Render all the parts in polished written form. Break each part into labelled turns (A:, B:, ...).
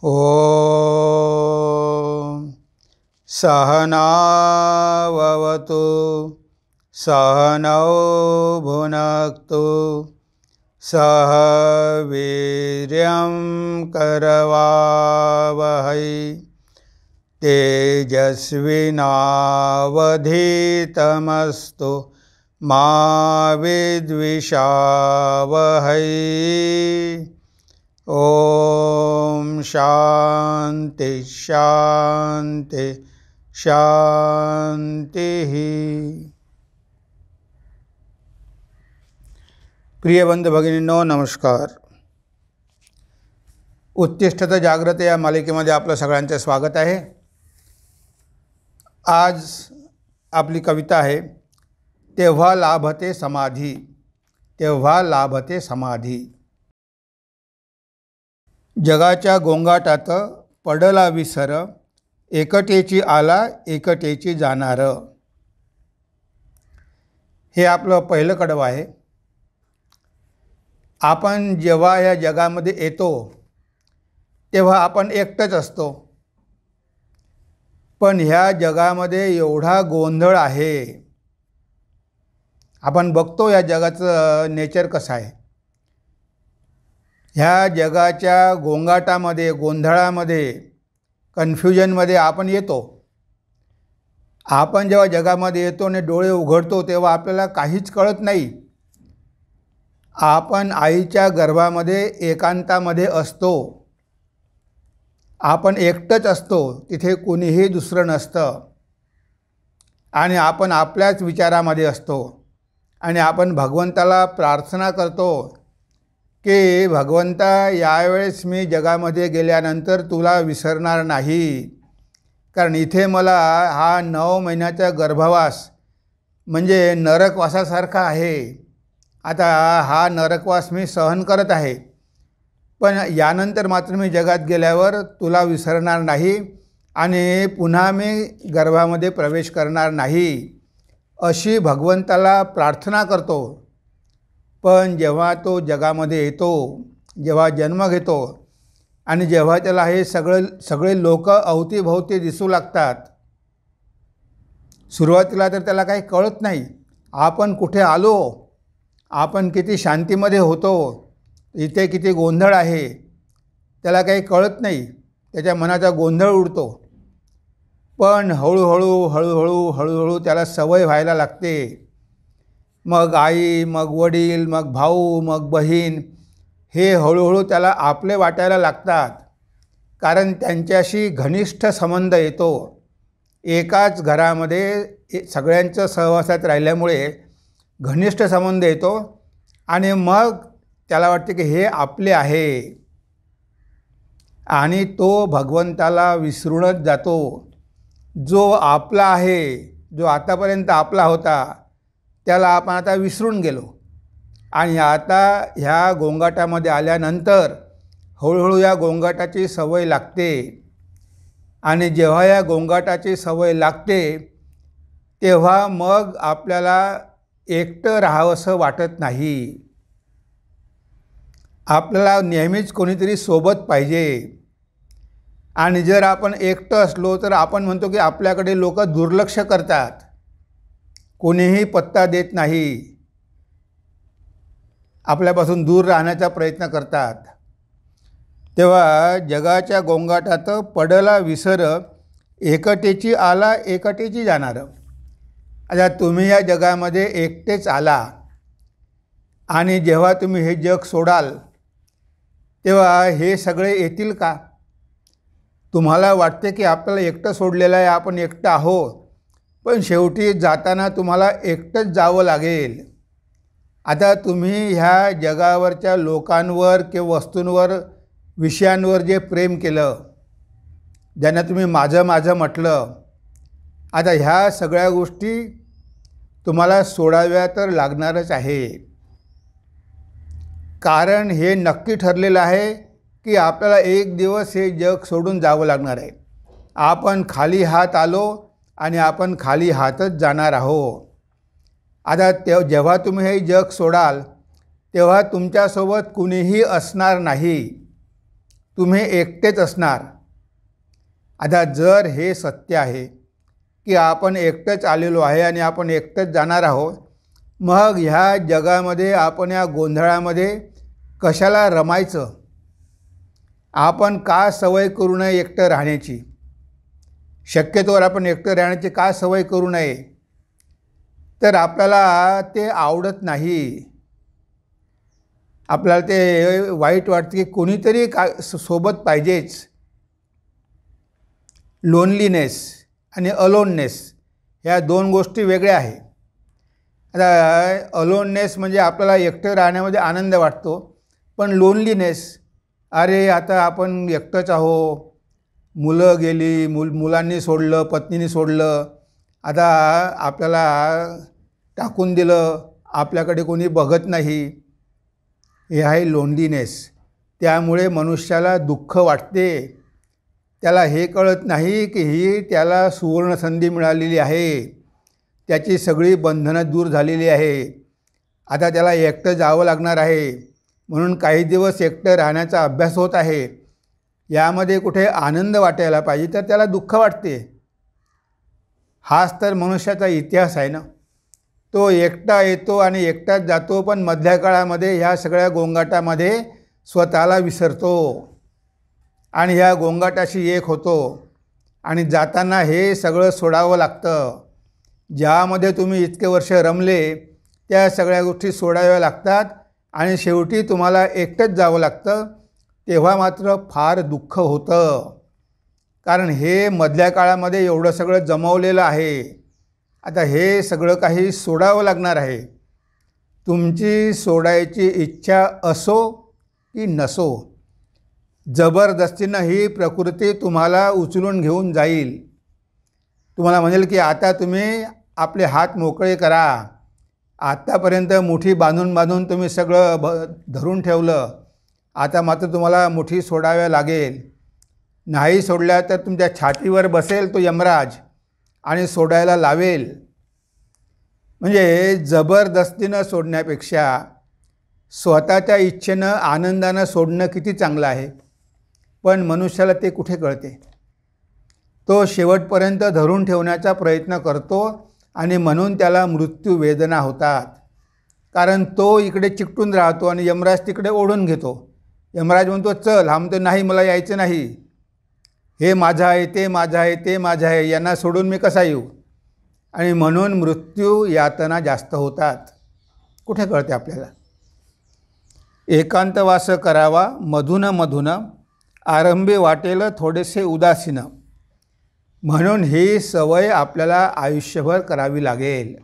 A: ॐ सहनाववतु सहनौ भुनक्तु सह वीर्यं करवावहै तेजस्विनावधीतमस्तु मा विद्विषावहै। ओम शांति शांति शांति। प्रिय बंधू भगिनींनो नमस्कार। उत्तिष्ठत जाग्रत या मालिकेमध्ये आपलं सगळ्यांचं स्वागत आहे। आज आपली कविता आहे तेव्हा लाभते समाधी, तेव्हा लाभते समाधी। जगाच्या गोंगाटात पडला विसर, एकटेची आला एकटेची जाणार। हे आपलं पहिलं कडवं आहे। आपण जेव्हा या जगामध्ये येतो तेव्हा आपण एकटंच असतो, पण ह्या जगामध्ये एवढा गोंधळ आहे। आपण बघतो या जगाचं नेचर कसं आहे। ह्या जगाच्या गोंगाटामध्ये गोंधळामध्ये कन्फ्युजनमध्ये आपण येतो। आपण जेव्हा जगामध्ये येतो आणि डोळे उघडतो तेव्हा आपल्याला काहीच कळत नाही। आपण आईच्या गर्भामध्ये एकांतामध्ये असतो, आपण एकटंच असतो, तिथे कोणीही दुसरं नसतं आणि आपण आपल्याच विचारामध्ये असतो आणि आपण भगवंताला प्रार्थना करतो की भगवंता यावेळेस मी जगामध्ये गेल्यानंतर तुला विसरणार नाही, कारण इथे मला हा 9 महिन्याचा गर्भवास म्हणजे नरकवासासारखा आहे। आता हा नरकवास मी सहन करत आहे, पण यानंतर मात्र मी जगात गेल्यावर तुला विसरणार नाही आणि पुन्हा मी गर्भामध्ये प्रवेश करणार नाही, अशी भगवंताला प्रार्थना करतो। पण जेव्हा तो जगामध्ये येतो, जेव्हा जन्म घेतो आणि जेव्हा त्याला हे सगळे लोक अवतीभोवती दिसू लागतात, सुरुवातीला तर त्याला काही कळत नाही आपण कुठे आलो, आपण किती शांतीमध्ये होतो, इथे किती गोंधळ आहे, त्याला काही कळत नाही। त्याच्या मनाचा गोंधळ उडतो। पण हळूहळू त्याला सवय व्हायला लागते। मग आई, मग वडील, मग भाऊ, मग बहीण हे हळूहळू त्याला आपले वाटायला लागतात, कारण त्यांच्याशी घनिष्ठ संबंध येतो। एकाच घरामध्ये सगळ्यांचं सहवासात राहिल्यामुळे घनिष्ठ संबंध येतो आणि मग त्याला वाटते की हे आपले आहे आणि तो भगवंताला विसरूनच जातो। जो आपला आहे, जो आतापर्यंत आपला होता, त्याला आपण आता विसरून गेलो आणि आता ह्या गोंगाटामध्ये आल्यानंतर हळूहळू या गोंगाटाची सवय लागते आणि जेव्हा या गोंगाटाची सवय लागते तेव्हा मग आपल्याला एकटं राहावंसं वाटत नाही। आपल्याला नेहमीच कोणीतरी सोबत पाहिजे आणि जर आपण एकटं असलो तर आपण म्हणतो की आपल्याकडे लोक दुर्लक्ष करतात, कोणीही पत्ता देत नाही, आपल्यापासून दूर राहण्याचा प्रयत्न करतात। तेव्हा जगाच्या गोंगाटात पडला विसर, एकटेची आला एकटेची जाणार। आता तुम्ही या जगामध्ये एकटेच आला आणि जेव्हा तुम्ही हे जग सोडाल तेव्हा हे सगळे येतील का? तुम्हाला वाटते की आपल्याला एकटं सोडलेलं आहे, आपण एकटं आहोत, पण शेवटी जाताना तुम्हाला एकटंच जावं लागेल। आता तुम्ही ह्या जगावरच्या लोकांवर किंवा वस्तूंवर, विषयांवर जे प्रेम केलं, ज्यांना तुम्ही माझं माझं म्हटलं, आता ह्या सगळ्या गोष्टी तुम्हाला सोडाव्या तर लागणारच आहे। कारण हे नक्की ठरलेलं आहे की आपल्याला एक दिवस हे जग सोडून जावं लागणार आहे। आपण खाली हात आलो आणि आपण खाली हातच जाणार आहोत। आता जेव्हा तुम्ही हे जग सोडाल तेव्हा तुमच्यासोबत कुणीही असणार नाही, तुम्ही एकटेच असणार. आता जर हे सत्य आहे की आपण एकटंच आलेलो आहे आणि आपण एकटंच जाणार आहोत, मग ह्या जगामध्ये आपण या गोंधळामध्ये कशाला रमायचं? आपण का सवय करू नये एकटं राहण्याची? शक्यतोवर आपण एकटं राहण्याची का सवय करू नये? तर आपल्याला ते आवडत नाही. आपल्याला ते वाईट वाटतं की कोणीतरी सोबत पाहिजेच. लोनलीनेस आणि अलोननेस ह्या दोन गोष्टी वेगळ्या आहे. आता अलोननेस म्हणजे आपल्याला एकटं राहण्यामध्ये आनंद वाटतो, पण लोनलीनेस, अरे आता आपण एकटंच आहो, मुलं गेली, मुलांनी सोडलं, पत्नीने सोडलं, आता आपल्याला टाकून दिलं, आपल्याकडे कोणी बघत नाही, हे आहे लोनलीनेस. त्यामुळे मनुष्याला दुःख वाटते. त्याला हे कळत नाही की ही त्याला सुवर्णसंधी मिळालेली आहे, त्याची सगळी बंधनं दूर झालेली आहे. आता त्याला एकटं जावं लागणार आहे, म्हणून काही दिवस एकटं राहण्याचा अभ्यास होत आहे. यामध्ये कुठे आनंद वाटायला पाहिजे तर त्याला दुःख वाटते. हाच तर मनुष्याचा इतिहास आहे ना. तो एकटा येतो आणि एकटाच जातो, पण मधल्या काळामध्ये ह्या सगळ्या गोंगाटामध्ये स्वतःला विसरतो आणि ह्या गोंगाटाशी एक होतो आणि जाताना हे सगळं सोडावं लागतं. ज्यामध्ये तुम्ही इतके वर्ष रमले त्या सगळ्या गोष्टी सोडाव्या लागतात आणि शेवटी तुम्हाला एकटंच जावं लागतं. तेव्हा मात्र फार दुःख होतं, कारण हे मधल्या काळामध्ये एवढं सगळं जमवलेलं आहे. आता हे सगळं काही सोडावं लागणार आहे. तुमची सोडायची इच्छा असो की नसो, जबरदस्तीनं ही प्रकृती तुम्हाला उचलून घेऊन जाईल. तुम्हाला म्हणेल की आता तुम्ही आपले हात मोकळे करा. आत्तापर्यंत मुठी बांधून बांधून तुम्ही सगळं धरून ठेवलं, आता मात्र तुम्हाला मुठी सोडाव्या लागेल. नाही सोडल्या तर तुमच्या छातीवर बसेल तो यमराज आणि सोडायला लावेल. म्हणजे जबरदस्तीनं सोडण्यापेक्षा स्वतःच्या इच्छेनं आनंदानं सोडणं किती चांगलं आहे. पण मनुष्याला ते कुठे कळते. तो शेवटपर्यंत धरून ठेवण्याचा प्रयत्न करतो आणि म्हणून त्याला मृत्यू वेदना होतात. कारण तो इकडे चिकटून राहतो आणि यमराज तिकडे ओढून घेतो. यमराज म्हणतो चल, हा म्हणतो नाही, मला यायचं नाही, हे माझं आहे, ते माझं आहे, ते माझं आहे, यांना सोडून मी कसा येऊ? आणि म्हणून मृत्यू यातना जास्त होतात. कुठे कळते आपल्याला. एकांतवास करावा मधुन मधुन, आरंभी वाटेल थोडेसे उदासीन. म्हणून ही सवय आपल्याला आयुष्यभर करावी लागेल.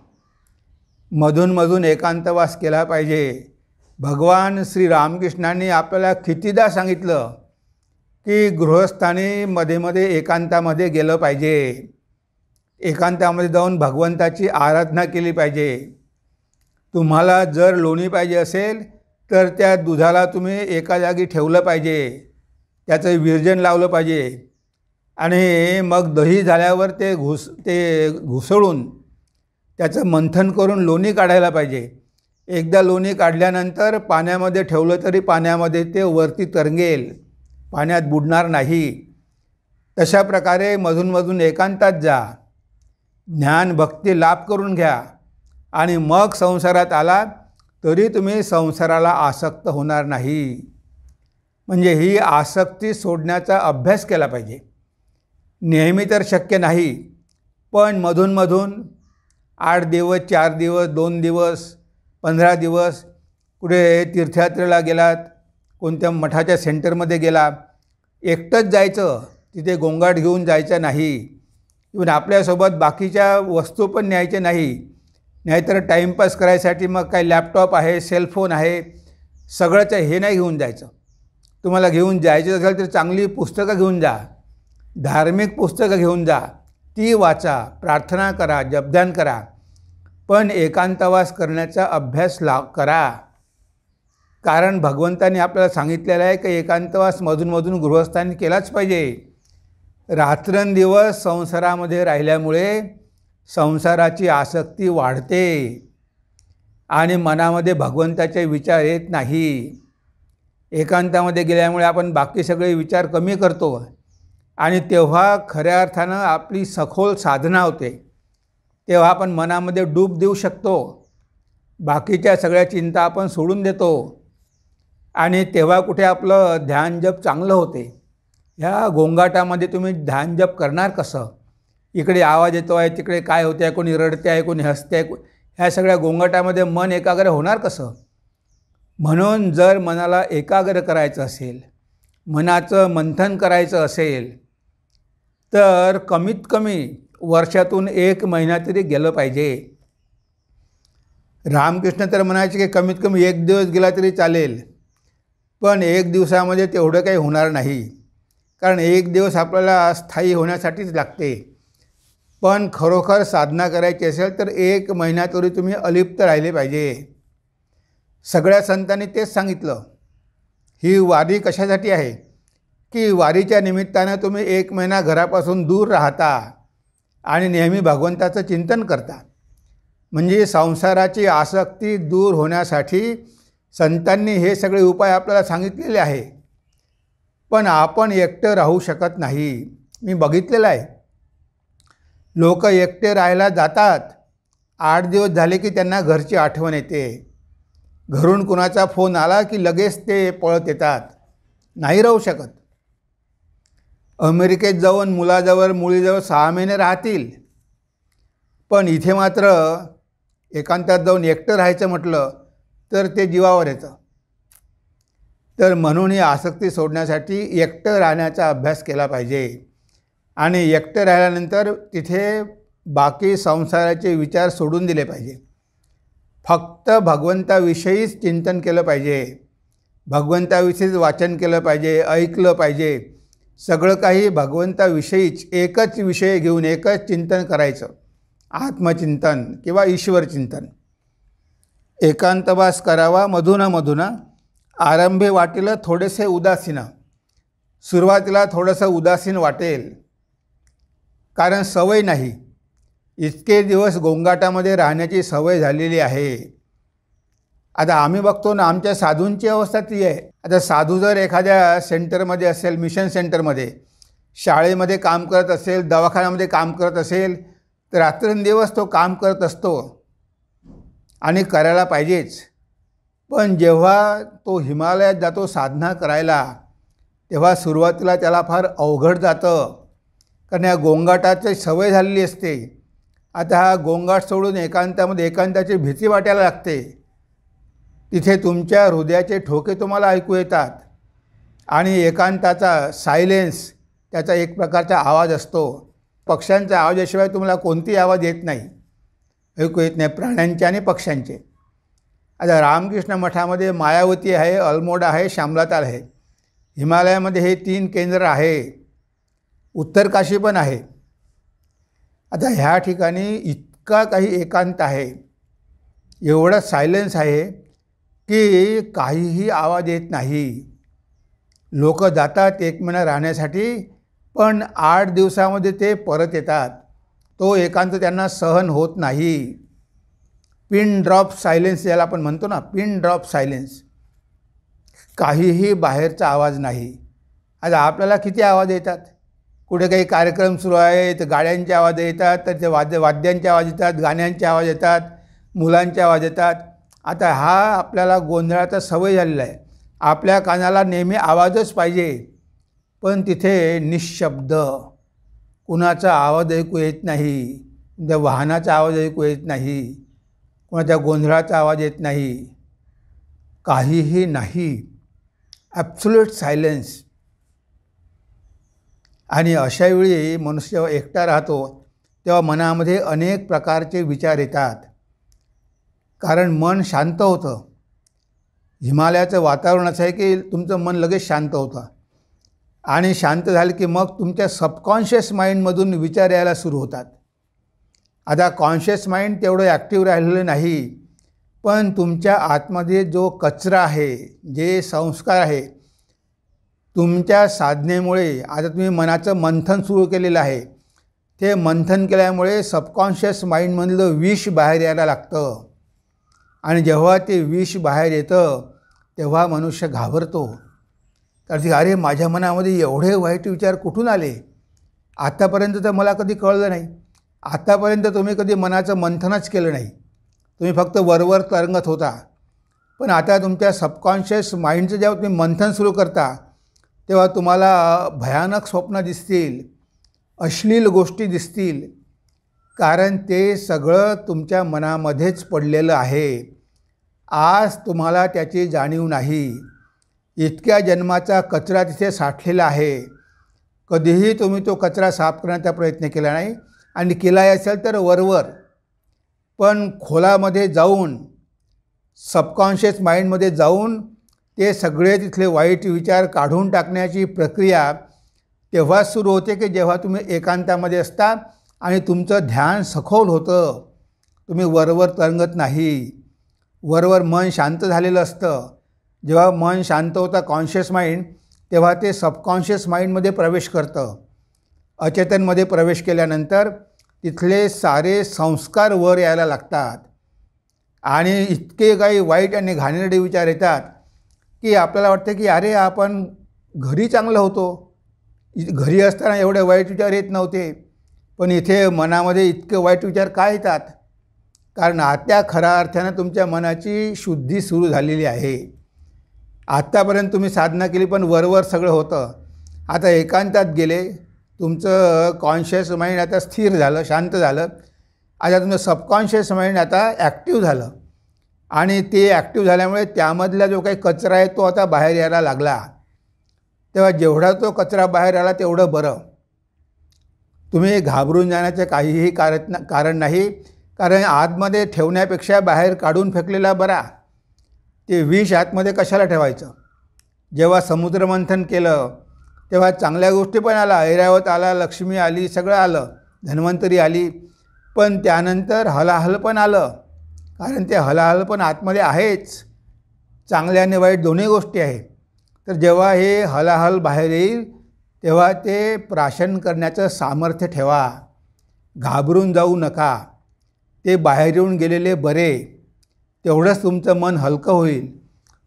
A: मधून मधून एकांतवास केला पाहिजे. भगवान श्री रामकृष्णांनी आपल्याला कितीदा सांगितलं की गृहस्थानी मध्ये मध्ये एकांतामध्ये गेलं पाहिजे. एकांतामध्ये जाऊन भगवंताची आराधना केली पाहिजे. तुम्हाला जर लोणी पाहिजे असेल तर त्या दुधाला तुम्ही एका जागी ठेवलं पाहिजे, त्याचं विरजन लावलं पाहिजे आणि मग दही झाल्यावर ते घुसळून त्याचं मंथन करून लोणी काढायला पाहिजे. एकदा लोणी काढल्यानंतर पाण्यामध्ये ठेवलं तरी पाण्यामध्ये ते वरती तरंगेल, पाण्यात बुडणार नाही. तशा प्रकारे मधूनमधून एकांतात जा, ज्ञान भक्ती लाभ करून घ्या आणि मग संसारात आला तरी तुम्ही संसाराला आसक्त होणार नाही. म्हणजे ही आसक्ती सोडण्याचा अभ्यास केला पाहिजे. नेहमी तर शक्य नाही, पण मधूनमधून 8 दिवस, 4 दिवस, 2 दिवस, 15 दिवस कुठे तीर्थयात्रेला गेलात, कोणत्या मठाच्या सेंटरमध्ये गेला, एकटंच जायचं, तिथे गोंगाट घेऊन जायचं नाही. इव्हन आपल्यासोबत बाकीच्या वस्तू पण न्यायच्या नाही. नाहीतर टाईमपास करायसाठी मग काही लॅपटॉप आहे, सेलफोन आहे, सगळंच हे नाही घेऊन जायचं. तुम्हाला घेऊन जायचं असेल तर चांगली पुस्तकं घेऊन जा, धार्मिक पुस्तकं घेऊन जा, ती वाचा, प्रार्थना करा, जपध्यान करा, पण एकांतवास करण्याचा अभ्यास करा. कारण भगवंतांनी आपल्याला सांगितलेलं आहे की एकांतवास मधूनमधून गृहस्थांनी केलाच पाहिजे. रात्रंदिवस संसारामध्ये राहिल्यामुळे संसाराची आसक्ती वाढते आणि मनामध्ये भगवंताचे विचार येत नाही. एकांतामध्ये गेल्यामुळे आपण बाकी सगळे विचार कमी करतो आणि तेव्हा खऱ्या अर्थानं आपली सखोल साधना होते. तेव्हा आपण मनामध्ये डूब देऊ शकतो. बाकीच्या सगळ्या चिंता आपण सोडून देतो आणि तेव्हा कुठे आपलं ध्यान जप चांगलं होते. ह्या गोंगाटामध्ये तुम्ही ध्यान जप करणार कसं? इकडे आवाज येतो आहे, तिकडे काय होते आहे, कोणी रडते आहे, कोणी हसते आहे, ह्या सगळ्या गोंगाटामध्ये मन एकाग्र होणार कसं? म्हणून जर मनाला एकाग्र करायचं असेल, मनाचं मंथन करायचं असेल, तर कमीत कमी वर्षातून 1 महिना तरी गेलं पाहिजे. रामकृष्ण तर म्हणायचे की कमीत कमी 1 दिवस गेला तरी चालेल, पण 1 दिवसामध्ये तेवढं काही होणार नाही. कारण 1 दिवस आपल्याला स्थायी होण्यासाठीच लागते. पण खरोखर साधना करायची असेल तर 1 महिना तरी तुम्ही अलिप्त राहिले पाहिजे. सगळ्या संतांनी तेच सांगितलं. ही वारी कशासाठी आहे की वारीच्या निमित्तानं तुम्ही 1 महिना घरापासून दूर राहता आणि नेहमी भगवंताचं चिंतन करता. म्हणजे संसाराची आसक्ती दूर होण्यासाठी संतांनी हे सगळे उपाय आपल्याला सांगितलेले आहे. पण आपण एकटं राहू शकत नाही. मी बघितलेलं आहे. लोक एकटे राहायला जातात, 8 दिवस झाले की त्यांना घरची आठवण येते. घरून कुणाचा फोन आला की लगेच ते पळत येतात. नाही राहू शकत. अमेरिकेत जाऊन मुलीजवळ 6 महिने राहतील, पण इथे मात्र एकांतात जाऊन एकटं राहायचं म्हटलं तर ते जीवावर येतं. तर म्हणून ही आसक्ती सोडण्यासाठी एकटं राहण्याचा अभ्यास केला पाहिजे. आणि एकटं राहिल्यानंतर तिथे बाकी संसाराचे विचार सोडून दिले पाहिजे. फक्त भगवंताविषयीच चिंतन केलं पाहिजे. भगवंताविषयीच वाचन केलं पाहिजे, ऐकलं पाहिजे. सगळं काही भगवंताविषयीच एकच विषय घेऊन एकच चिंतन करायचं. आत्मचिंतन किंवा ईश्वरचिंतन. एकांतवास करावा मधुना मधुना, आरंभे वाटेल थोडेसे उदासीन. सुरुवातीला थोडंसं उदासीन वाटेल, कारण सवय नाही. इतके दिवस गोंगाटामध्ये राहण्याची सवय झालेली आहे. आता आम्ही बघतो ना, आमच्या साधूंची अवस्था ती आहे. आता साधू जर एखाद्या सेंटरमध्ये असेल, मिशन सेंटरमध्ये, शाळेमध्ये काम करत असेल, दवाखान्यामध्ये काम करत असेल, तर रात्रंदिवस तो काम करत असतो आणि करायला पाहिजेच. पण जेव्हा तो हिमालयात जातो साधना करायला, तेव्हा सुरुवातीला त्याला फार अवघड जातं, कारण या गोंगाटाची सवय झालेली असते. आता हा गोंगाट सोडून एकांताची भीती वाटायला लागते. तिथे तुमच्या हृदयाचे ठोके तुम्हाला ऐकू येतात आणि एकांताचा सायलेन्स, त्याचा एक प्रकारचा आवाज असतो. पक्ष्यांच्या आवाजाशिवाय तुम्हाला कोणतेही आवाज येत नाही, ऐकू येत नाही, प्राण्यांचे आणि पक्ष्यांचे. आता रामकृष्ण मठामध्ये मायावती आहे, अल्मोडा आहे, शामलाताल आहे. हिमालयामध्ये हे 3 केंद्र आहे. उत्तर काशी पण आहे. आता ह्या ठिकाणी इतका काही एकांत आहे, एवढा सायलेन्स आहे की काहीही आवाज येत नाही. लोक जातात 1 महिना राहण्यासाठी, पण 8 दिवसामध्ये ते परत येतात. तो एकांत त्यांना सहन होत नाही. पिन ड्रॉप सायलेन्स याला आपण म्हणतो ना, पिन ड्रॉप सायलेन्स. काहीही बाहेरचा आवाज नाही. आता आपल्याला किती आवाज येतात. कुठे काही कार्यक्रम सुरू आहे तर गाड्यांचे आवाज येतात, तर ते वाद्यांचे आवाज येतात, गाण्यांचे आवाज येतात, मुलांचे आवाज येतात. आता हा आपल्याला गोंधळाचा सवय झालेला आहे. आपल्या कानाला नेहमी आवाजच पाहिजे, पण तिथे निशब्द. कुणाचा आवाज ऐकू येत नाही, त्या वाहनाचा आवाज ऐकू येत नाही, कोणाच्या गोंधळाचा आवाज येत नाही, काहीही नाही. Absolute silence. आणि अशावेळी मनुष्य जेव्हा एकटा राहतो तेव्हा मनामध्ये अनेक प्रकारचे विचार येतात, कारण मन शांत होतं. हिमालयाचं वातावरण असं आहे की तुमचं मन लगेच शांत होतं आणि शांत झालं की मग तुमच्या सबकॉन्शियस माइंडमधून विचार यायला सुरू होतात. आता कॉन्शियस माइंड तेवढं ॲक्टिव्ह राहिलेलं नाही, पण तुमच्या आतमध्ये जो कचरा आहे, जे संस्कार आहे, तुमच्या साधनेमुळे आता तुम्ही मनाचं मंथन सुरू केलेलं आहे. ते मंथन केल्यामुळे सबकॉन्शियस माइंडमधलं विष बाहेर यायला लागतं आणि जेव्हा ते विष बाहेर येतं तेव्हा मनुष्य घाबरतो. कारण अरे माझ्या मनामध्ये एवढे वाईट विचार कुठून आले, आत्तापर्यंत तर मला कधी कळलं नाही. आत्तापर्यंत तुम्ही कधी मनाचं मंथनच केलं नाही, तुम्ही फक्त वरवर तरंगत होता. पण आता तुमच्या सबकॉन्शियस माइंडचं जेव्हा तुम्ही मंथन सुरू करता तेव्हा तुम्हाला भयानक स्वप्न दिसतील, अश्लील गोष्टी दिसतील. कारण ते सगळं तुमच्या मनामध्येच पडलेलं आहे. आज तुम्हाला त्याची जाणीव नाही. इतक्या जन्माचा कचरा तिथे साठलेला आहे. कधीही तुम्ही तो कचरा साफ करण्याचा प्रयत्न केला नाही, आणि केलाही असेल तर वरवर. पण खोलामध्ये जाऊन, सबकॉन्शियस माइंडमध्ये जाऊन ते सगळे तिथले वाईट विचार काढून टाकण्याची प्रक्रिया तेव्हाच सुरू होते की जेव्हा तुम्ही एकांतामध्ये असता आणि तुमचं ध्यान सखोल होतं. तुम्ही वरवर तरंगत नाही. वरवर मन शांत झालेलं असतं. जेव्हा मन शांत होतं कॉन्शियस माइंड, तेव्हा ते सबकॉन्शियस माइंडमध्ये प्रवेश करतं. अचेतनमध्ये प्रवेश केल्यानंतर तिथले सारे संस्कार वर यायला लागतात आणि इतके काही वाईट आणि घाणेरडे विचार येतात की आपल्याला वाटतं की अरे आपण घरी चांगलं होतो, घरी असताना एवढे वाईट विचार येत नव्हते, पण इथे मनामध्ये इतके वाईट विचार का येतात? कारण आता खऱ्या अर्थानं तुमच्या मनाची शुद्धी सुरू झालेली आहे. आत्तापर्यंत तुम्ही साधना केली पण वरवर सगळं होतं. आता एकांतात गेले, तुमचं कॉन्शियस माइंड आता स्थिर झालं, शांत झालं. आता तुमचं सबकॉन्शियस माइंड आता ॲक्टिव्ह झालं आणि ते ॲक्टिव्ह झाल्यामुळे त्यामधला जो काही कचरा आहे तो आता बाहेर यायला लागला. तेव्हा जेवढा तो कचरा बाहेर आला तेवढं बरं. तुम्ही घाबरून जाण्याचं काहीही कारण नाही. कारण आतमध्ये ठेवण्यापेक्षा बाहेर काढून फेकलेला बरा. ते विष आतमध्ये कशाला ठेवायचं? जेव्हा समुद्रमंथन केलं तेव्हा चांगल्या गोष्टी पण आला, ऐरावत आला, लक्ष्मी आली, सगळं आलं, धन्वंतरी आली. पण त्यानंतर हलाहल पण आलं. कारण ते हलाहल पण आतमध्ये आहेच. चांगल्या आणि वाईट दोन्ही गोष्टी आहेत. तर जेव्हा हे हलाहल बाहेर येईल तेव्हा ते प्राशन करण्याचं सामर्थ्य ठेवा. घाबरून जाऊ नका. ते बाहेर येऊन गेलेले बरे. तेवढंच तुमचं मन हलकं होईल,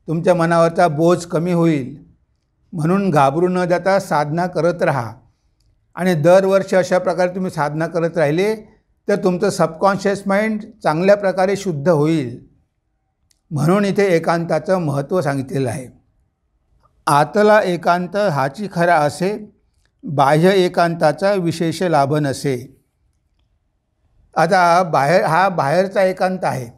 A: तुमच्या मनावरचा बोज कमी होईल. म्हणून घाबरून न जाता साधना करत राहा. आणि दरवर्षी अशा प्रकारे तुम्ही साधना करत राहिले तर तुमचं सबकॉन्शियस माइंड चांगल्या प्रकारे शुद्ध होईल. म्हणून इथे एकांताचं महत्त्व सांगितलेलं आहे. आतला एकांत हाची खरा असे, बाह्य एकांताचा विशेष लाभ नसे. आता बाहेरचा एकांत आहे,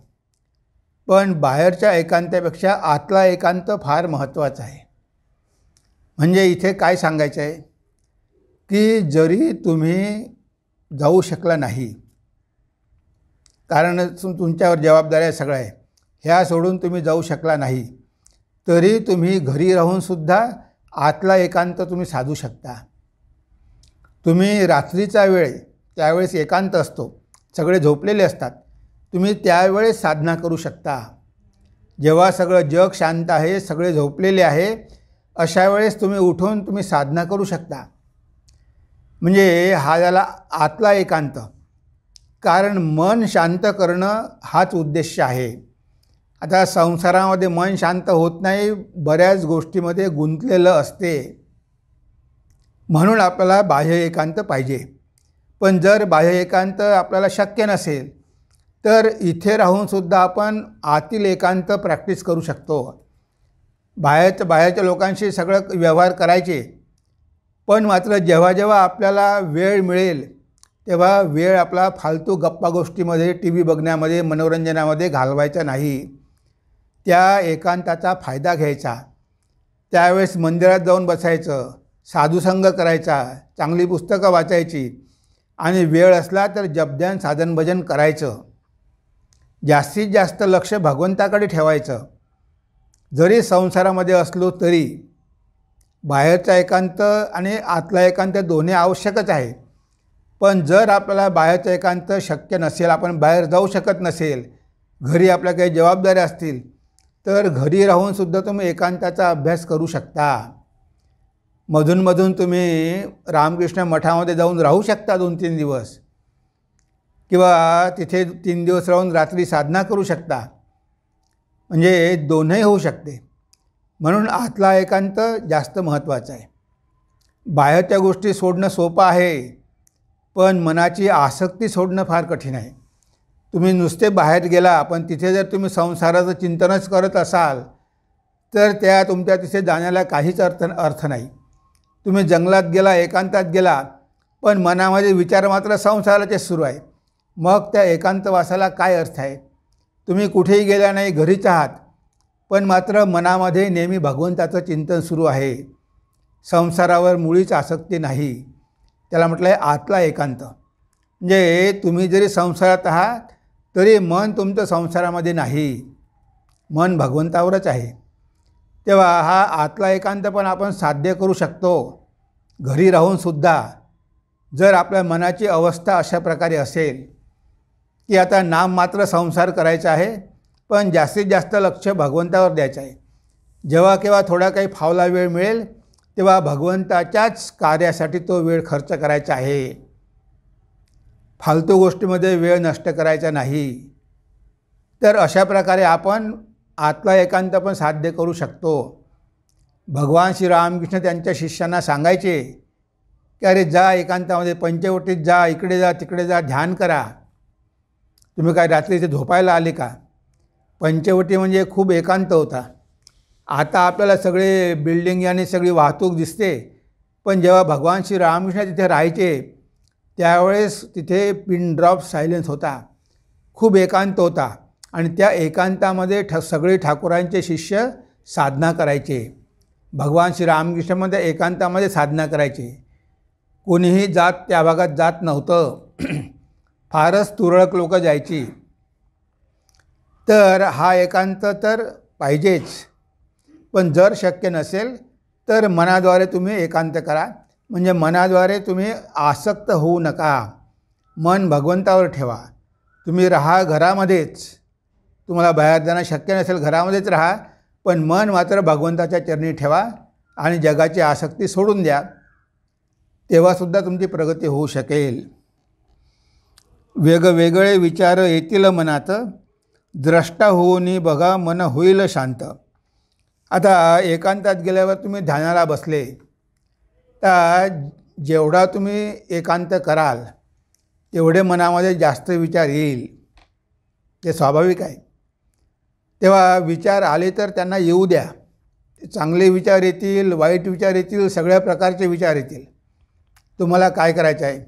A: पण बाहेरच्या एकांतापेक्षा आतला एकांत फार महत्त्वाचा आहे. म्हणजे इथे काय सांगायचं आहे की जरी तुम्ही जाऊ शकला नाही, कारण तुमच्यावर जबाबदाऱ्या सगळ्या आहे, ह्या सोडून तुम्ही जाऊ शकला नाही, तरी तुम्ही घरी राहूनसुद्धा आतला एकांत तुम्ही साधू शकता. तुम्ही रात्रीचा वेळ, त्यावेळेस एकांत असतो, सगळे झोपलेले असतात, तुम्ही त्यावेळेस साधना करू शकता. जेव्हा सगळं जग शांत आहे, सगळे झोपलेले आहे, अशा वेळेस तुम्ही उठून तुम्ही साधना करू शकता. म्हणजे हा झाला आतला एकांत. कारण मन शांत करणं हाच उद्देश आहे. आता संसारामध्ये मन शांत होत नाही, बऱ्याच गोष्टीमध्ये गुंतलेलं असते. म्हणून आपल्याला बाह्य एकांत पाहिजे. पण जर बाह्य एकांत आपल्याला शक्य नसेल तर इथे राहूनसुद्धा आपण आतील एकांत प्रॅक्टिस करू शकतो. बाहेरच्या लोकांशी सगळं व्यवहार करायचे, पण मात्र जेव्हा जेव्हा आपल्याला वेळ मिळेल तेव्हा वेळ आपला फालतू गप्पा गोष्टीमध्ये, टी व्ही बघण्यामध्ये, मनोरंजनामध्ये घालवायचा नाही. त्या एकांताचा फायदा घ्यायचा. त्यावेळेस मंदिरात जाऊन बसायचं, साधुसंग करायचा, चांगली पुस्तकं वाचायची आणि वेळ असला तर जपध्यान साधन भजन करायचं. जास्तीत जास्त लक्ष भगवंताकडे ठेवायचं. जरी संसारामध्ये असलो तरी बाहेरचा एकांत आणि आतला एकांत दोन्ही आवश्यकच आहे. पण जर आपल्याला बाहेरचा एकांत शक्य नसेल, आपण बाहेर जाऊ शकत नसेल, घरी आपल्या काही जबाबदाऱ्या असतील, तर घरी राहूनसुद्धा तुम्ही एकांताचा अभ्यास करू शकता. मधूनमधून तुम्ही रामकृष्ण मठामध्ये जाऊन राहू शकता 2-3 दिवस, किंवा तिथे 3 दिवस राहून रात्री साधना करू शकता. म्हणजे दोन्ही होऊ शकते. म्हणून आतला एकांत जास्त महत्त्वाचा आहे. बाहेरच्या गोष्टी सोडणं सोपं आहे, पण मनाची आसक्ती सोडणं फार कठीण आहे. तुम्ही नुसते बाहेर गेला, पण तिथे जर तुम्ही संसाराचं चिंतनच करत असाल तर त्या तुमच्या तिथे जाण्याला काहीच अर्थ नाही. तुम्ही जंगलात गेला, एकांतात गेला, पण मनामध्ये विचार मात्र संसाराचेच सुरू आहे, मग त्या एकांतवासाला काय अर्थ आहे? तुम्ही कुठेही गेला नाही, घरीच आहात, पण मात्र मनामध्ये नेहमी भगवंताचं चिंतन सुरू आहे. संसारावर मुळीच आसक्ती नाही. त्याला म्हटलं आहे आतला एकांत. म्हणजे तुम्ही जरी संसारात आहात तरी मन तुमचं संसारामध्ये नाही, मन भगवंतावरच आहे. तेव्हा हा आतला एकांत पण आपण साध्य करू शकतो घरी राहूनसुद्धा. जर आपल्या मनाची अवस्था अशा प्रकारे असेल की आता नाम मात्र संसार करायचा आहे, पण जास्तीत जास्त लक्ष भगवंतावर द्यायचं आहे. जेव्हा केव्हा थोडा काही फावला वेळ मिळेल तेव्हा भगवंताच्याच कार्यासाठी तो वेळ खर्च करायचा आहे. फालतू गोष्टीमध्ये वेळ नष्ट करायचा नाही. तर अशा प्रकारे आपण आतला एकांत पण साध्य करू शकतो. भगवान श्री रामकृष्ण त्यांच्या शिष्यांना सांगायचे की अरे जा एकांतामध्ये, पंचवटीत जा, इकडे जा, तिकडे जा, ध्यान करा. तुम्ही काय रात्री इथे झोपायला आले का? पंचवटी म्हणजे खूप एकांत होता. आता आपल्याला सगळे बिल्डिंग आणि सगळी वाहतूक दिसते, पण जेव्हा भगवान श्री रामकृष्ण तिथे राहायचे त्यावेळेस तिथे पिन ड्रॉप सायलेन्स होता, खूप एकांत होता. आणि त्या एकांतामध्ये सगळे ठाकूरांचे शिष्य साधना करायचे. भगवान श्री रामकृष्णमध्ये एकांतामध्ये साधना करायचे. कोणीही जात त्या भागात जात नव्हतं, फारच तुरळक लोक जायची. तर हा एकांत तर पाहिजेच, पण जर शक्य नसेल तर मनाद्वारे तुम्ही एकांत करा. म्हणजे मनाद्वारे तुम्ही आसक्त होऊ नका, मन भगवंतावर ठेवा. तुम्ही राहा घरामध्येच, तुम्हाला बाहेर जाणं शक्य नसेल घरामध्येच राहा, पण मन मात्र भगवंताच्या चरणी ठेवा आणि जगाची आसक्ती सोडून द्या. तेव्हासुद्धा तुमची प्रगती होऊ शकेल. वेगवेगळे विचार येतील मनात, द्रष्टा होऊनी बघा मन होईल शांत. आता एकांतात गेल्यावर तुम्ही ध्यानाला बसले तर जेवढा तुम्ही एकांत कराल तेवढे मनामध्ये जास्त विचार येईल, ते स्वाभाविक आहे. तेव्हा विचार आले तर त्यांना येऊ द्या. चांगले विचार येतील, वाईट विचार येतील, सगळ्या प्रकारचे विचार येतील. तुम्हाला काय करायचं आहे?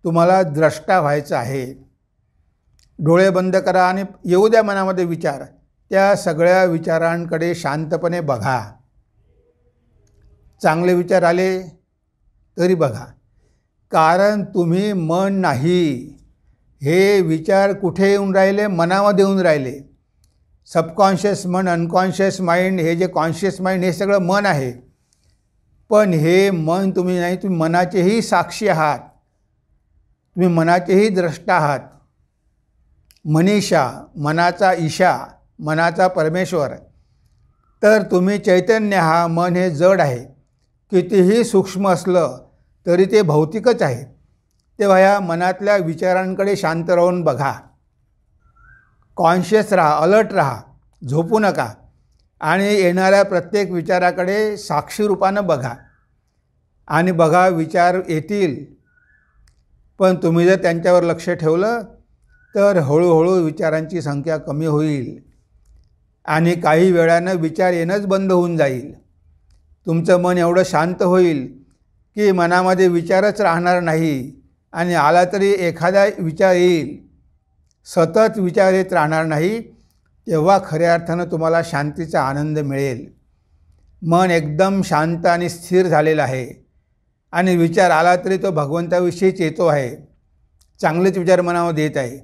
A: तुम्हाला द्रष्टा व्हायचं आहे. डोळे बंद करा आणि येऊ द्या मनामध्ये विचार. त्या सगळ्या विचारांकडे शांतपणे बघा. चांगले विचार आले तरी बघा, कारण तुम्ही मन नाही. हे विचार कुठे येऊन राहिले? मनामध्ये येऊन राहिले. सबकॉन्शियस मन, अनकॉन्शियस माइंड, हे जे कॉन्शियस माइंड हे सगळं मन आहे. पण हे मन तुम्ही नाही, तुम्ही मनाचेही साक्षी आहात, तुम्ही मनाचेही द्रष्टा आहात. मनीषा, मनाचा ईशा, मनाचा परमेश्वर. तर तुम्ही चैतन्य, हा मन हे जड आहे, कितीही सूक्ष्म असलं तरी ते भौतिकच आहे. तेव्हा या मनातल्या विचारांकडे शांत राहून बघा. कॉन्शियस राहा, अलर्ट राहा, झोपू नका. आणि येणाऱ्या प्रत्येक विचाराकडे साक्षी रूपानं बघा. आणि बघा, विचार येतील, पण तुम्ही जर त्यांच्यावर लक्ष ठेवलं तर हळूहळू विचारांची संख्या कमी होईल आणि काही वेळानं विचार येणंच बंद होऊन जाईल. तुमचं मन एवढं शांत होईल की मनामध्ये विचारच राहणार नाही, आणि आला तरी एखादा विचार येईल, सतत विचार येत राहणार नाही. तेव्हा खऱ्या अर्थानं तुम्हाला शांतीचा आनंद मिळेल. मन एकदम शांत आणि स्थिर झालेलं आहे आणि विचार आला तरी तो भगवंताविषयीच येतो आहे. चांगलेच विचार मनामध्ये येत आहे,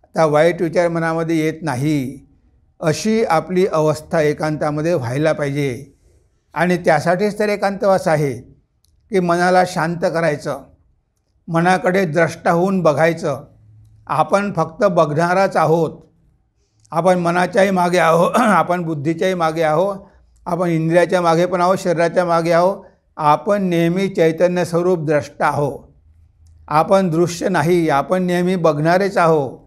A: आता वाईट विचार मनामध्ये येत नाही. अशी आपली अवस्था एकांतामध्ये व्हायला पाहिजे. आणि त्यासाठीच तर एकांतवास आहे की मनाला शांत करायचं, मनाकडे द्रष्टा होऊन बघायचं. आपण फक्त बघणाराच आहोत. आपण मनाच्याही मागे आहो, आपण बुद्धीच्याही मागे आहो, आपण इंद्रियाच्या मागे पण आहो, शरीराच्या मागे आहो. आपण नेहमी चैतन्य स्वरूप द्रष्टा आहो. आपण दृश्य नाही, आपण नेहमी बघणारेच आहो.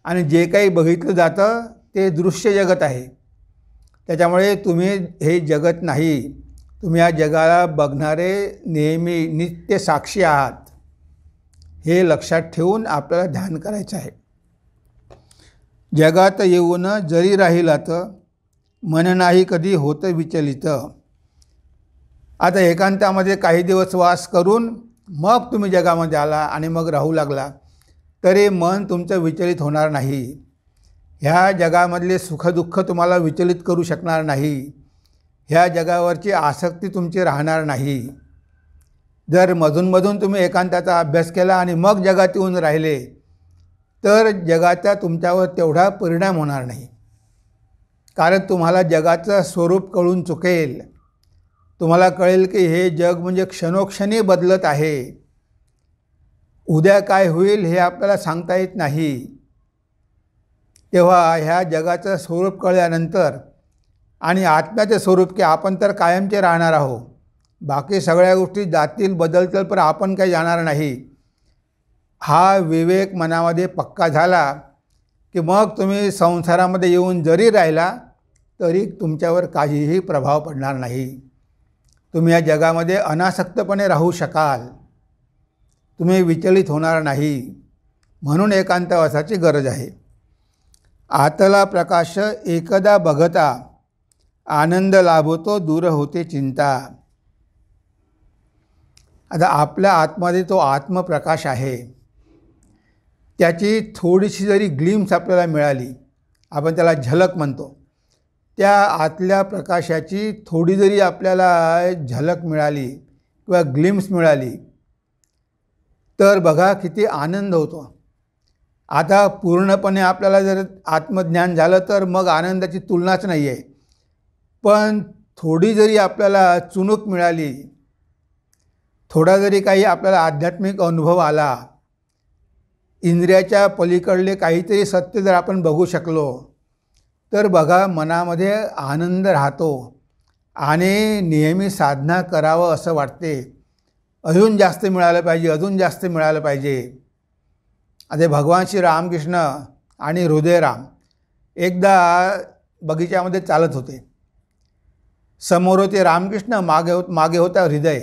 A: आणि जे काही बघितलं जातं ते दृश्य जगत आहे. त्याच्यामुळे तुम्ही हे जगत नाही, तुम्ही या जगाला बघणारे नेहमी नित्य साक्षी आहात. हे लक्षात ठेवून आपल्याला ध्यान करायचं आहे. जगात येऊन जरी राहिलात, मन नाही कधी होत विचलित. आता एकांतामध्ये काही दिवस वास करून मग तुम्ही जगामध्ये आला आणि मग राहू लागला तरी मन तुमचं विचलित होणार नाही. ह्या जगामधले सुखदुःख तुम्हाला विचलित करू शकणार नाही. ह्या जगावरची आसक्ती तुमची राहणार नाही. जर मधूनमधून तुम्ही एकांताचा अभ्यास केला आणि मग जगात येऊन राहिले तर जगाचा तुमच्यावर तेवढा परिणाम होणार नाही. कारण तुम्हाला जगाचं स्वरूप कळून चुकेल. तुम्हाला कळेल की हे जग म्हणजे क्षणोक्षणी बदलत आहे. उद्या काय होईल हे आपल्याला सांगता येत नाही. तेव्हा ह्या जगाचं स्वरूप कळल्यानंतर आणि आत्म्याचं स्वरूप की आपण तर कायमचे राहणार आहोत, बाकी सगळ्या गोष्टी जातील बदलतील पण आपण काही जाणार नाही, हा विवेक मनामध्ये पक्का झाला की मग तुम्ही संसारामध्ये येऊन जरी राहिला तरी तुमच्यावर काहीही प्रभाव पडणार नाही. तुम्ही या जगामध्ये अनासक्तपणे राहू शकाल. तुम्ही विचलित होणार नाही. म्हणून एकांतवासाची गरज आहे. आतला प्रकाश एकदा बघता आनंद लाभतो दूर होते चिंता. आता आपल्या आतमध्ये तो आत्मप्रकाश आहे, त्याची थोडीशी जरी ग्लिम्स आपल्याला मिळाली, आपण त्याला झलक म्हणतो, त्या आतल्या प्रकाशाची थोडी जरी आपल्याला झलक मिळाली किंवा ग्लिम्स मिळाली तर बघा किती आनंद होतो. आता पूर्णपणे आपल्याला जर आत्मज्ञान झालं तर मग आनंदाची तुलनाच नाही आहे. पण थोडी जरी आपल्याला चुणूक मिळाली, थोडा जरी काही आपल्याला आध्यात्मिक अनुभव आला, इंद्रियाच्या पलीकडले काहीतरी सत्य जर आपण बघू शकलो तर बघा मनामध्ये आनंद राहतो आणि नेहमी साधना करावं असं वाटते. अजून जास्त मिळालं पाहिजे, अजून जास्त मिळालं पाहिजे. आता भगवान श्री रामकृष्ण आणि हृदयराम एकदा बगीच्यामध्ये चालत होते. समोर होते रामकृष्ण, मागे होता हृदय.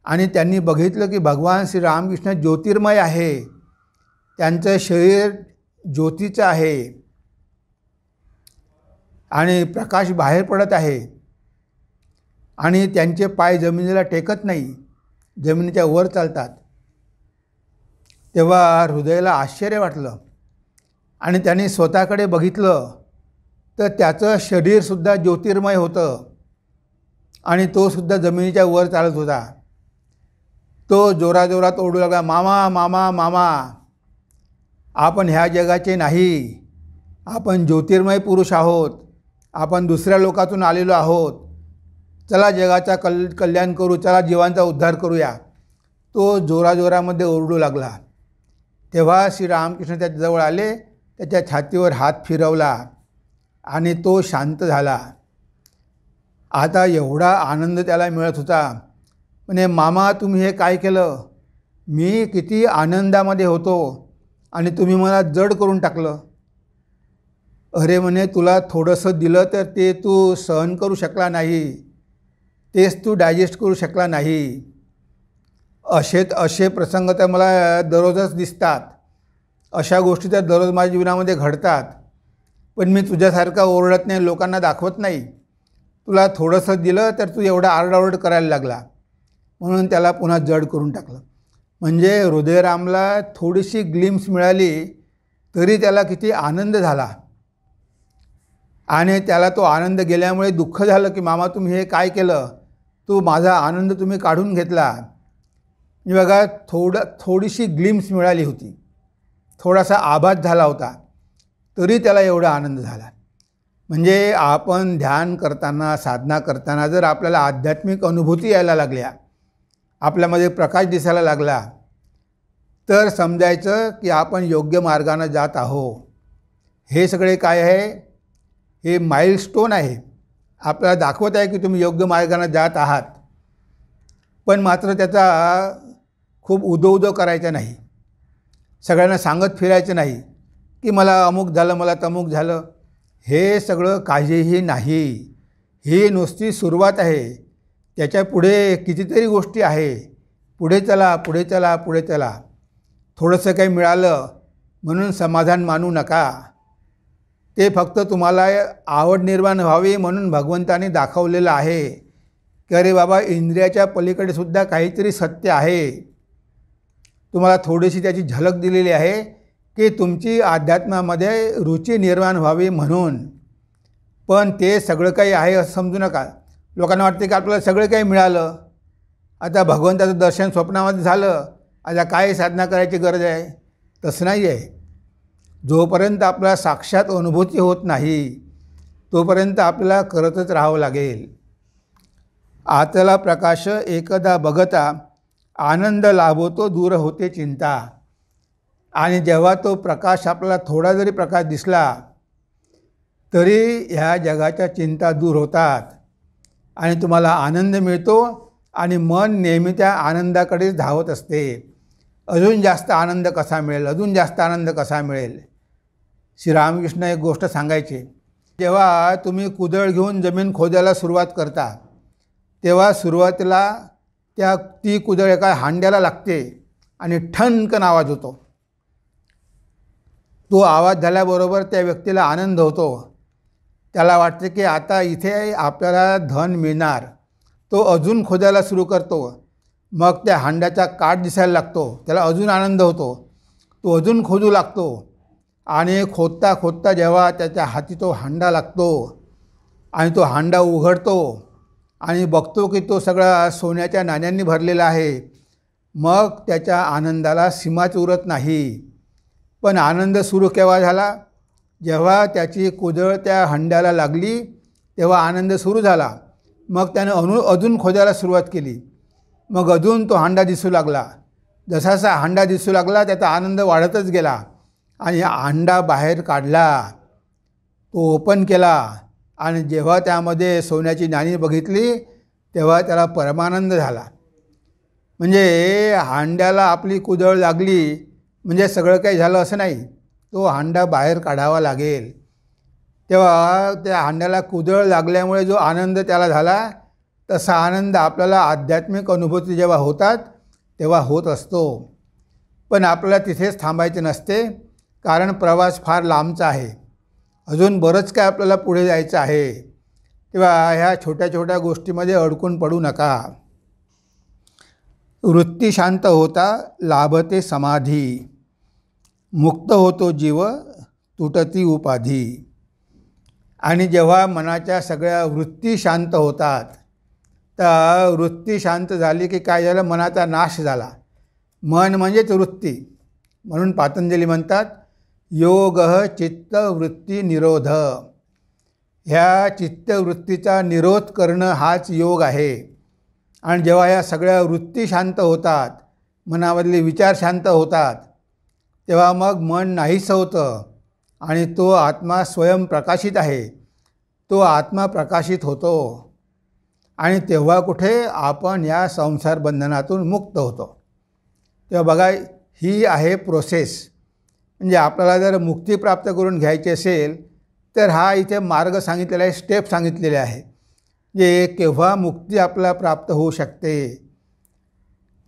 A: आणि त्यांनी बघितलं की भगवान श्री रामकृष्ण ज्योतिर्मय आहे, त्यांचं शरीर ज्योतीचं आहे आणि प्रकाश बाहेर पडत आहे आणि त्यांचे पाय जमिनीला टेकत नाही, जमिनीच्या वर चालतात. तेव्हा हृदयाला आश्चर्य वाटलं आणि त्यांनी स्वतःकडे बघितलं तर त्याचं शरीरसुद्धा ज्योतिर्मय होतं आणि तोसुद्धा जमिनीच्या वर चालत होता. तो जोराजोरात ओरडू लागला, मामा मामा मामा, आपण ह्या जगाचे नाही, आपण ज्योतिर्मय पुरुष आहोत, आपण दुसऱ्या लोकातून आलेलो आहोत, चला जगाचा कल्याण करू, चला जीवांचा उद्धार करूया. तो जोराजोरामध्ये ओरडू लागला. तेव्हा श्रीरामकृष्ण त्याच्याजवळ आले, त्याच्या छातीवर हात फिरवला आणि तो शांत झाला. आता एवढा आनंद त्याला मिळत होता. म्हणे, मामा तुम्ही हे काय केलं? मी किती आनंदामध्ये होतो आणि तुम्ही मला जड करून टाकलं. अरे म्हणे, तुला थोडंसं दिलं तर ते तू सहन करू शकला नाही, तेच तू डायजेस्ट करू शकला नाही. असे प्रसंग तर मला दररोजच दिसतात, अशा गोष्टी तर दररोज माझ्या जीवनामध्ये घडतात. पण मी तुझ्यासारखा ओरडत नाही, लोकांना दाखवत नाही. तुला थोडंसं दिलं तर तू एवढा आरडाओरड करायला लागला, म्हणून त्याला पुन्हा जड करून टाकलं. म्हणजे हृदयरामला थोडीशी ग्लिम्स मिळाली तरी त्याला किती आनंद झाला आणि त्याला तो आनंद गेल्यामुळे दुःख झालं की मामा तुम्ही हे काय केलं, तू माझा आनंद तुम्ही काढून घेतला. बघा थोडीशी ग्लिम्स मिळाली होती, थोडासा आभास झाला होता तरी त्याला एवढा आनंद झाला. म्हणजे आपण ध्यान करताना, साधना करताना जर आपल्याला आध्यात्मिक अनुभूती यायला लागल्या, आपल्यामध्ये प्रकाश दिसायला लागला तर समजायचं की आपण योग्य मार्गानं जात आहोत. हे सगळे काय आहे, हे माइलस्टोन आहे, आपल्याला दाखवत आहे की तुम्ही योग्य मार्गानं जात आहात. पण मात्र त्याचा खूप उदो करायचं नाही, सगळ्यांना सांगत फिरायचं नाही की मला अमुक झालं, मला तमुक झालं. हे सगळं काहीही नाही. ही नुसती सुरुवात आहे. त्याच्या पुढे कितीतरी गोष्टी आहे. पुढे चला, पुढे चला, पुढे चला. थोडंसं काही मिळालं म्हणून समाधान मानू नका. ते फक्त तुम्हाला आवड निर्माण व्हावी म्हणून भगवंताने दाखवलेलं आहे की अरे बाबा, इंद्रियाच्या पलीकडे सुद्धा काहीतरी सत्य आहे. तुम्हाला थोडीशी त्याची झलक दिलेली आहे की तुमची अध्यात्मामध्ये रुची निर्माण व्हावी म्हणून. पण ते सगळं काही आहे असं समजू नका. लोकांना वाटते की आपल्याला सगळं काही मिळालं, आता भगवंताचं दर्शन स्वप्नामध्ये झालं, आता काय साधना करायची गरज आहे. तसं नाही आहे. जोपर्यंत आपल्याला साक्षात अनुभूती होत नाही तोपर्यंत आपल्याला करतच राहावं लागेल. आतला प्रकाश एकदा बघता आनंद लाभतो दूर होते चिंता. आणि जेव्हा तो प्रकाश आपल्याला थोडा जरी प्रकाश दिसला तरी ह्या जगाच्या चिंता दूर होतात आणि तुम्हाला आनंद मिळतो आणि मन नेहमी त्या आनंदाकडेच धावत असते. अजून जास्त आनंद कसा मिळेल, अजून जास्त आनंद कसा मिळेल. श्रीरामकृष्ण एक गोष्ट सांगायचे, जेव्हा तुम्ही कुदळ घेऊन जमीन खोदायला सुरुवात करता तेव्हा सुरुवातीला ती कुदळ एका हांड्याला लागते आणि ठणकन आवाज होतो. तो आवाज झाल्याबरोबर त्या व्यक्तीला आनंद होतो. त्याला वाटते की आता इथे आपल्याला धन मिळणार. तो अजून खोदायला सुरू करतो. मग त्या हांड्याचा काठ दिसायला लागतो. त्याला अजून आनंद होतो. तो अजून खोदू लागतो आणि खोदता खोदता जेव्हा त्याच्या हाती तो हांडा लागतो आणि तो हांडा उघडतो आणि बघतो की तो सगळा सोन्याच्या नाण्यांनी भरलेला आहे, मग त्याच्या आनंदाला सीमाच उरत नाही. पण आनंद सुरू केव्हा झाला? जेव्हा त्याची कुदळ त्या हांड्याला लागली तेव्हा आनंद सुरू झाला. मग त्यानं अजून खोदायला सुरुवात केली. मग अजून तो हांडा दिसू लागला. जसा हांडा दिसू लागला त्याचा आनंद वाढतच गेला आणि हांडा बाहेर काढला, तो ओपन केला आणि जेव्हा त्यामध्ये सोन्याची नाणी बघितली तेव्हा त्याला परमानंद झाला. म्हणजे हांड्याला आपली कुदळ लागली म्हणजे सगळं काही झालं असं नाही. तो हांडा बाहेर काढावा लागेल. तेव्हा त्या हांड्याला कुदळ लागल्यामुळे जो आनंद त्याला झाला तसा आनंद आपल्याला आध्यात्मिक अनुभूती जेव्हा होतात तेव्हा होत असतो. पण आपल्याला तिथेच थांबायचे नसते, कारण प्रवास फार लांबचा आहे. अजून बरंच काय आपल्याला पुढे जायचं आहे. तेव्हा ह्या छोट्या छोट्या गोष्टीमध्ये अडकून पडू नका. वृत्ती शांत होता लाभते समाधी, मुक्त होतो जीव तुटती उपाधी. आणि जेव्हा मनाच्या सगळ्या वृत्ती शांत होतात, तर वृत्ती शांत झाली की काय झालं? मनाचा नाश झाला. मन म्हणजेच वृत्ती. म्हणून पातंजली म्हणतात योग चित्तवृत्ती निरोध. ह्या चित्तवृत्तीचा निरोध करणं हाच योग आहे. आणि जेव्हा ह्या सगळ्या वृत्ती शांत होतात, मनामधले विचार शांत होतात, तेव्हा मग मन नाहीसं होतं आणि तो आत्मा स्वयंप्रकाशित आहे. तो आत्मा प्रकाशित होतो आणि तेव्हा कुठे आपण या संसार बंधनातून मुक्त होतो. तेव्हा बघा, ही आहे प्रोसेस. म्हणजे आपल्याला जर मुक्ती प्राप्त करून घ्यायची असेल तर हा इथे मार्ग सांगितलेला आहे, स्टेप केलेले आहे. जे केव्हा मुक्ती आपल्याला प्राप्त होऊ शकते.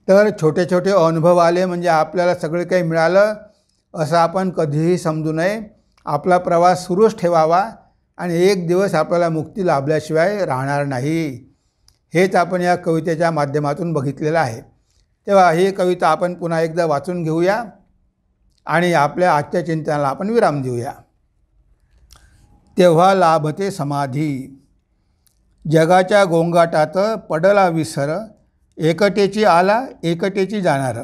A: तर छोटे छोटे अनुभव आले म्हणजे आपल्याला सगळं काही मिळालं असं आपण कधीही समजू नये. आपला प्रवास सुरूच ठेवावा आणि एक दिवस आपल्याला मुक्ती लाभल्याशिवाय राहणार नाही. हेच आपण या कवितेच्या माध्यमातून बघितलेलं आहे. तेव्हा ही कविता आपण पुन्हा एकदा वाचून घेऊया आणि आपल्या आजच्या चिंतनाला आपण विराम देऊया. तेव्हा लाभते समाधी, जगाच्या गोंगाटात पडला विसर, एकटेची आला एकटेची जाणार.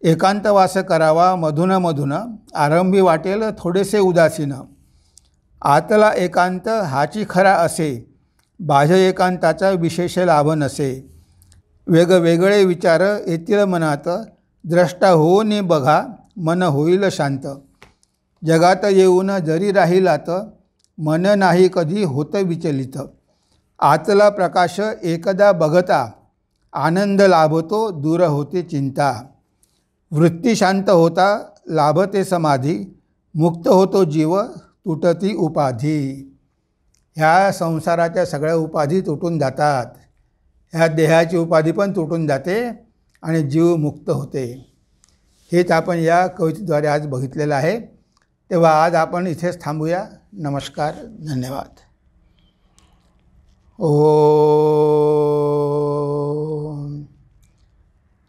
A: एकांतवास करावा मधून मधून, आरंभी वाटेल थोडेसे उदासीन. आतला एकांत हाची खरा असे, बाह्य एकांताचा विशेष लाभ नसे. वेगवेगळे विचार येतील मनात, द्रष्टा होऊन बघा मन होईल शांत. जगात येऊन जरी राहिलात, मन नाही कधी होत विचलित. आतला प्रकाश एकदा बघता, आनंद लाभतो दूर होते चिंता. वृत्ती शांत होता लाभते समाधी, मुक्त होतो जीव तुटती उपाधी. ह्या संसाराच्या सगळ्या उपाधी तुटून जातात. ह्या देहाची उपाधी पण तुटून जाते आणि जीव मुक्त होते. हेच आपण या कवितेद्वारे आज बघितलेलं आहे. तेव्हा आज आपण इथेच थांबूया. नमस्कार, धन्यवाद. ओम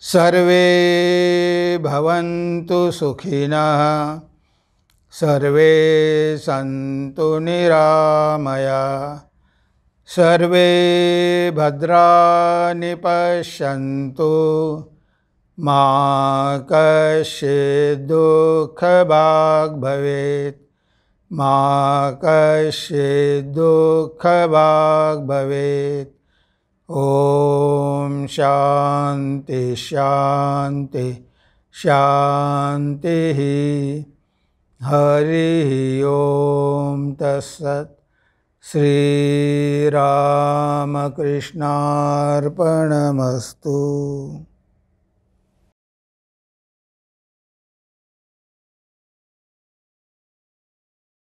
A: सर्वे भवन्तु सुखिनः, सर्वे सन्तु निरामया, सर्वे भद्राणि पश्यन्तु, मा कश्चित् दुःखभाग् भवेत्, मा कश्चित् दुःखभाग् भवेत्. ओम शांति शांति शांति. हरि ओम तत्सत्. श्रीरामकृष्णार्पणमस्तु.